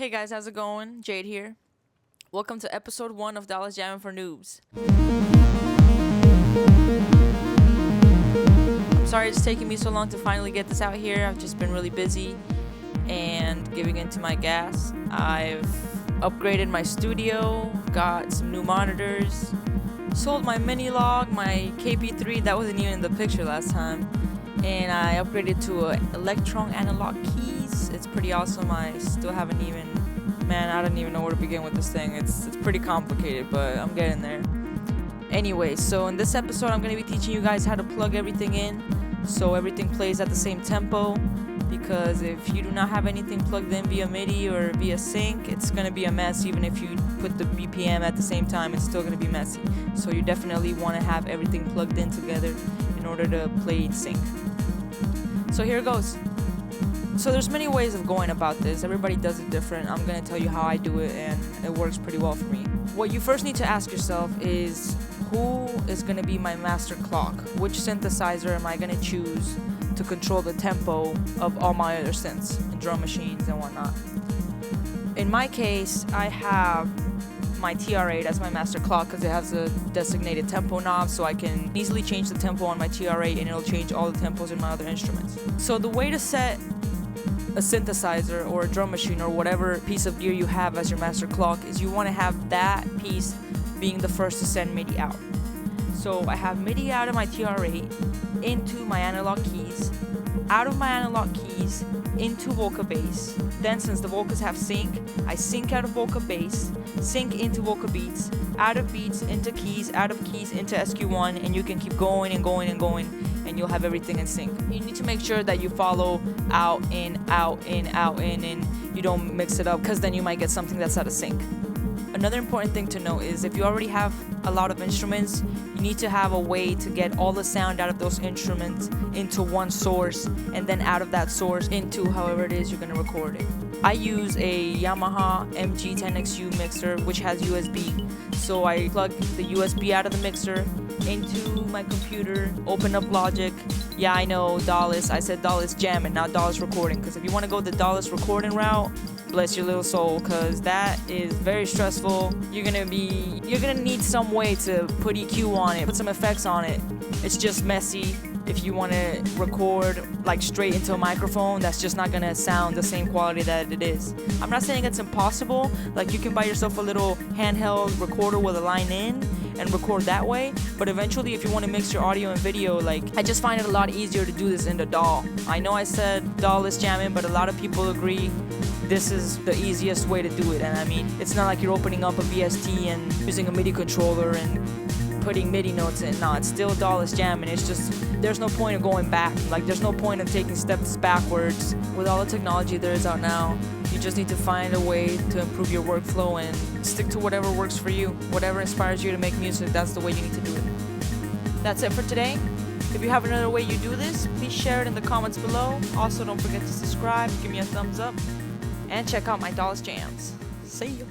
Hey guys, how's it going? Jade here. Welcome to episode 1 of Dallas Jamming for Noobs. I'm sorry it's taking me so long to finally get this out here. I've just been really busy and giving into my gas. I've upgraded my studio, got some new monitors, sold my mini log, my KP3 that wasn't even in the picture last time, and I upgraded to a Electron analog keys. It's pretty awesome. I still haven't even, I don't even know where to begin with this thing. It's pretty complicated, but I'm getting there. Anyway, so in this episode I'm going to be teaching you guys how to plug everything in so everything plays at the same tempo, because if you do not have anything plugged in via MIDI or via sync, it's going to be a mess. Even if you put the BPM at the same time, it's still going to be messy. So you definitely want to have everything plugged in together in order to play in sync. So here it goes. So there's many ways of going about this. Everybody does it different. I'm going to tell you how I do it, and it works pretty well for me. What you first need to ask yourself is, who is going to be my master clock? Which synthesizer am I going to choose to control the tempo of all my other synths and drum machines and whatnot? In my case, I have my TR8 as my master clock because it has a designated tempo knob, so I can easily change the tempo on my TR8 and it'll change all the tempos in my other instruments. So the way to set a synthesizer or a drum machine or whatever piece of gear you have as your master clock is you want to have that piece being the first to send MIDI out. So I have MIDI out of my TR8 into my analog keys, out of my analog keys into Volca Bass. Then since the Volcas have sync, I sync out of Volca Bass, sync into Volca Beats, out of Beats into keys, out of keys into SQ1, and you can keep going and going and going, and you'll have everything in sync. You need to make sure that you follow out, in, out, in, out, in, and you don't mix it up, because then you might get something that's out of sync. Another important thing to know is if you already have a lot of instruments, you need to have a way to get all the sound out of those instruments into one source, and then out of that source into however it is you're going to record it. I use a Yamaha MG10XU mixer which has USB, so I plug the USB out of the mixer into my computer, open up Logic. Yeah, I know, Dallas, I said Dallas Jamming, not Dallas Recording, because if you want to go the Dallas Recording route, bless your little soul, because that is very stressful. You're gonna need some way to put EQ on it, put some effects on it. It's just messy. If you want to record like straight into a microphone, that's just not gonna sound the same quality that it is. I'm not saying it's impossible. Like, you can buy yourself a little handheld recorder with a line in and record that way, but eventually if you want to mix your audio and video, like, I just find it a lot easier to do this in the DAW. I know I said DAW-less jamming, but a lot of people agree this is the easiest way to do it. And I mean, it's not like you're opening up a VST and using a MIDI controller and putting MIDI notes in. No, it's still DAW-less jamming. It's just, there's no point of going back. Like, there's no point of taking steps backwards. With all the technology there is out now, you just need to find a way to improve your workflow and stick to whatever works for you. Whatever inspires you to make music, that's the way you need to do it. That's it for today. If you have another way you do this, please share it in the comments below. Also, don't forget to subscribe, give me a thumbs up, and check out my Dallas jams. See you.